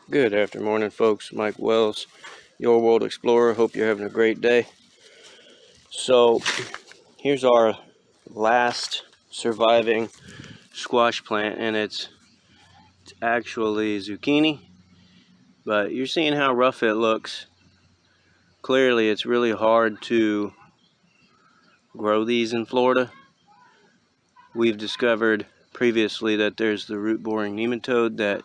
Good afternoon, folks. Mike Wells, your World Explorer. Hope you're having a great day. So, here's our last surviving squash plant, and it's actually zucchini. But you're seeing how rough it looks. Clearly, it's really hard to grow these in Florida. We've discovered previously that there's the root-boring nematode that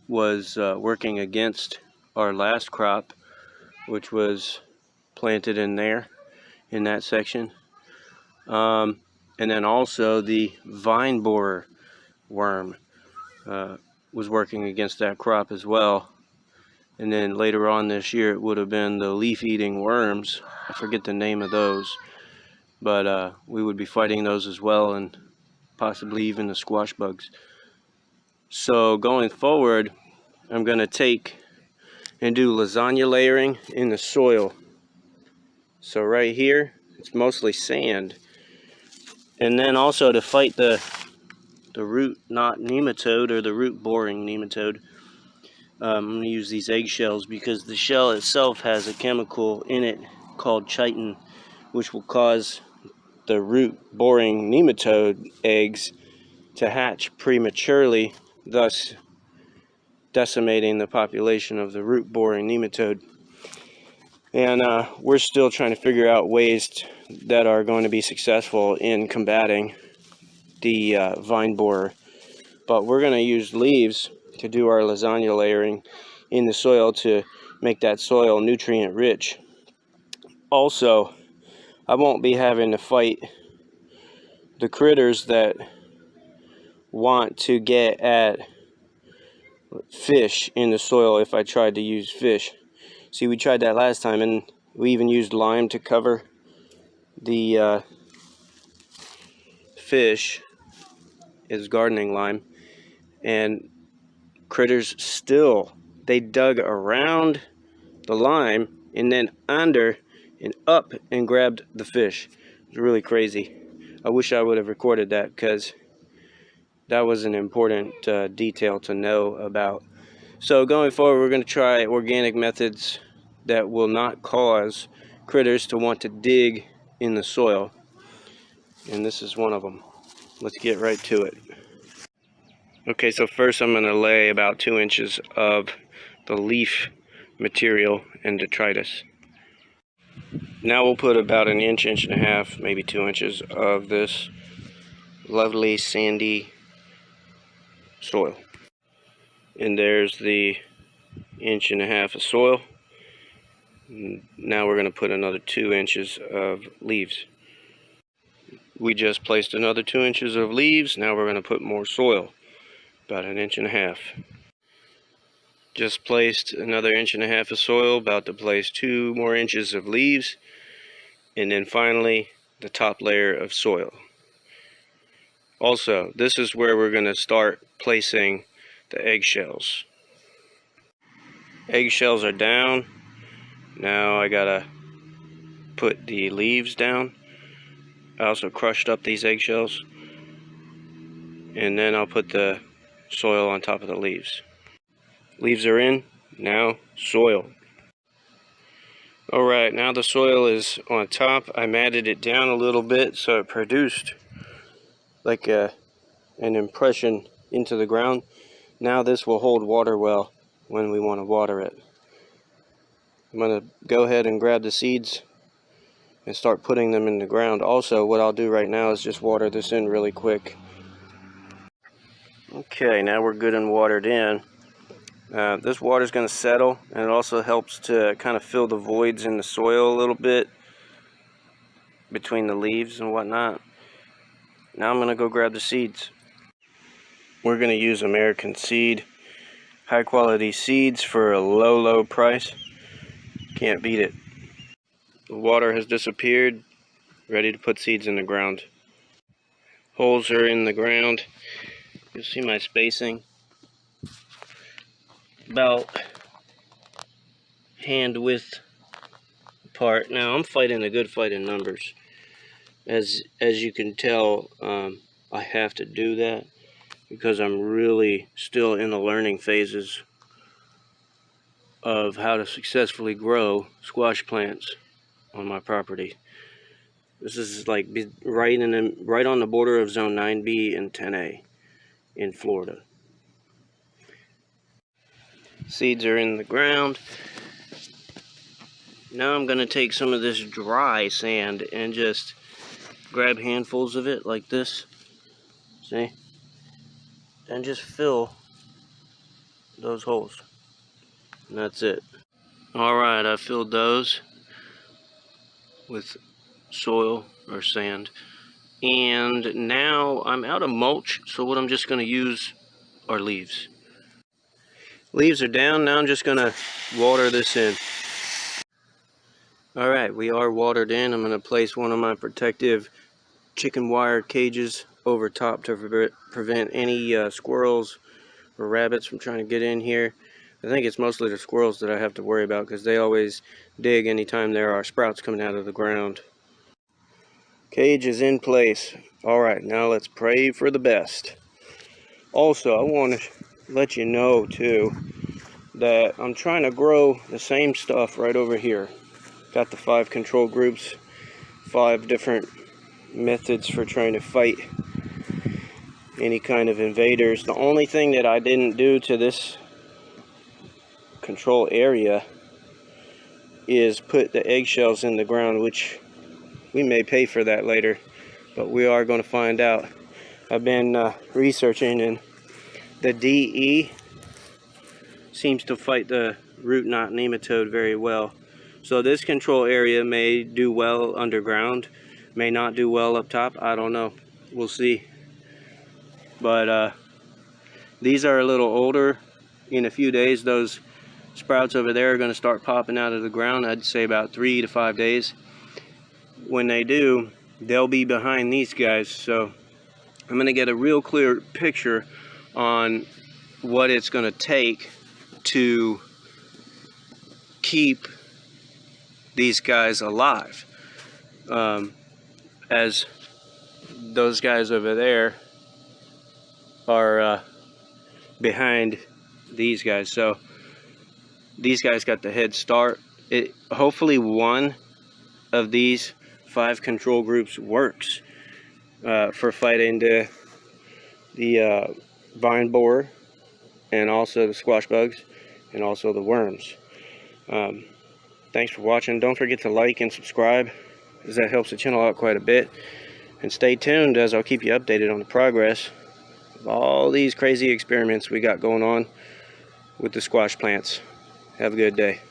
was working against our last crop, which was planted in there, in that section. And then also the vine borer worm was working against that crop as well. And then later on this year, it would have been the leaf-eating worms. I forget the name of those, but we would be fighting those as well, and possibly even the squash bugs. So going forward, I'm going to take and do lasagna layering in the soil. So right here, it's mostly sand. And then also to fight the root knot nematode, or the root boring nematode, I'm going to use these eggshells because the shell itself has a chemical in it called chitin, which will cause the root boring nematode eggs to hatch prematurely, thus decimating the population of the root boring nematode. And we're still trying to figure out ways that are going to be successful in combating the vine borer. But we're going to use leaves to do our lasagna layering in the soil to make that soil nutrient rich. Also, I won't be having to fight the critters that want to get at fish in the soil if I tried to use fish. See, we tried that last time, and we even used lime to cover the fish, is gardening lime, and critters still, they dug around the lime and then under and up and grabbed the fish. It was really crazy. I wish I would have recorded that, because that was an important detail to know about. So going forward, we're going to try organic methods that will not cause critters to want to dig in the soil, and this is one of them. Let's get right to it. Okay, so first I'm going to lay about 2 inches of the leaf material and detritus. Now we'll put about an inch, inch and a half, maybe 2 inches of this lovely sandy soil. And there's the inch and a half of soil. Now we're going to put another 2 inches of leaves. We just placed another 2 inches of leaves. Now we're going to put more soil, about an inch and a half. Just placed another inch and a half of soil, about to place 2 more inches of leaves, and then finally the top layer of soil. Also, this is where we're going to start placing the eggshells. Eggshells are down. Now I gotta put the leaves down. I also crushed up these eggshells, and then I'll put the soil on top of the leaves. Leaves are in, now soil. Alright, now the soil is on top. I matted it down a little bit so it produced like an impression into the ground. Now this will hold water well when we want to water it. I'm going to go ahead and grab the seeds and start putting them in the ground. Also, what I'll do right now is just water this in really quick. Okay, now we're good and watered in. This water is going to settle, and it also helps to kind of fill the voids in the soil a little bit between the leaves and whatnot. Now I'm going to go grab the seeds. We're going to use American Seed, high quality seeds for a low price. Can't beat it. The water has disappeared, ready to put seeds in the ground. Holes are in the ground. You'll see my spacing. About hand width apart. Now I'm fighting a good fight in numbers. As you can tell, I have to do that because I'm really still in the learning phases of how to successfully grow squash plants on my property. This is like right on the border of Zone 9B and 10A in Florida. Seeds are in the ground. Now I'm going to take some of this dry sand and just grab handfuls of it like this. See? And just fill those holes. And that's it. Alright, I filled those with soil or sand. And now I'm out of mulch, so what I'm just going to use are leaves. Leaves are down, now I'm just going to water this in. Alright, we are watered in. I'm going to place one of my protective chicken wire cages over top to prevent any squirrels or rabbits from trying to get in here. I think it's mostly the squirrels that I have to worry about because they always dig anytime there are sprouts coming out of the ground. Cage is in place. Alright, now let's pray for the best. Also, I want to let you know too that I'm trying to grow the same stuff right over here. Got the 5 control groups, 5 different methods for trying to fight any kind of invaders. The only thing that I didn't do to this control area is put the eggshells in the ground, which we may pay for that later, but we are going to find out. I've been researching, and the DE seems to fight the root knot nematode very well. So this control area may do well underground, may not do well up top. I don't know. We'll see. But these are a little older. In a few days, those sprouts over there are going to start popping out of the ground. I'd say about 3 to 5 days. When they do, they'll be behind these guys. So I'm going to get a real clear picture on what it's going to take to keep these guys alive, as those guys over there are behind these guys. So these guys got the head start. Hopefully one of these 5 control groups works for fighting the vine borer, and also the squash bugs, and also the worms. Thanks for watching. Don't forget to like and subscribe, as that helps the channel out quite a bit. And stay tuned, as I'll keep you updated on the progress of all these crazy experiments we got going on with the squash plants. Have a good day.